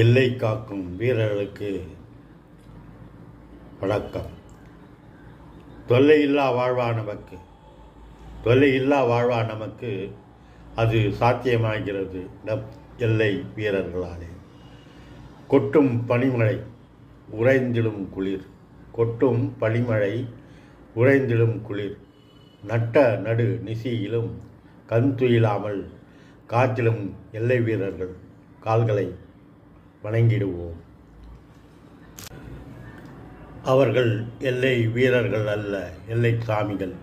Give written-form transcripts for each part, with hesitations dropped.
எல்லை காக்கும் வீரர்களுக்கு வணக்கம். தொல்லையில்லா வாழ்வா நமக்கு அது சாத்தியமாகிறது நம் எல்லை வீரர்களாலே. கொட்டும் பனிமழை உறைந்திடும் குளிர் நட்ட நடு நிசியிலும் கண் துயிலாமல் காத்திலும் எல்லை வீரர்கள் கால்களை வணங்கிடுவோம். அவர்கள் எல்லை வீரர்கள் அல்ல, எல்லை சாமிகள்.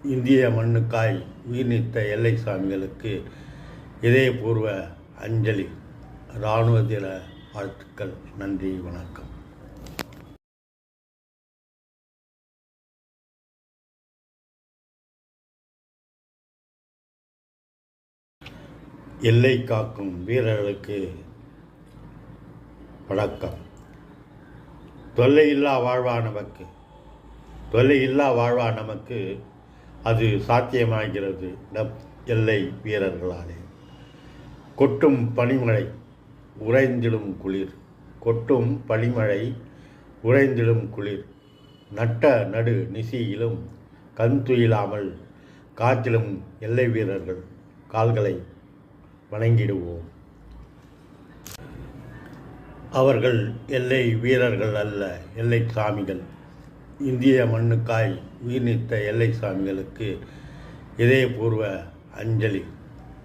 இந்திய மண்ணுக்காய் உயிர் நீத்த எல்லை சாமிகளுக்கு இதயபூர்வ அஞ்சலி. இராணுவ தின வாழ்த்துக்கள். நன்றி, வணக்கம். எல்லை காக்கும் வீரர்களுக்கு வணக்கம். தொல்லையில்லா வாழ்வா நமக்கு அது சாத்தியமாகிறது நம் எல்லை வீரர்களாலே. கொட்டும் பனிமழை உறைந்திடும் குளிர் நட்ட நடு நிசியிலும் கண் துயிலாமல் காத்திலும் எல்லை வீரர்கள் கால்களை வணங்கிடுவோம். அவர்கள் எல்லை வீரர்கள் அல்ல, எல்லை சாமிகள். இந்திய மண்ணுக்காய் உயிர் நீத்த எல்லை சாமிகளுக்கு இதயபூர்வ அஞ்சலி.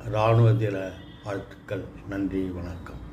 இராணுவ தின வாழ்த்துக்கள். நன்றி, வணக்கம்.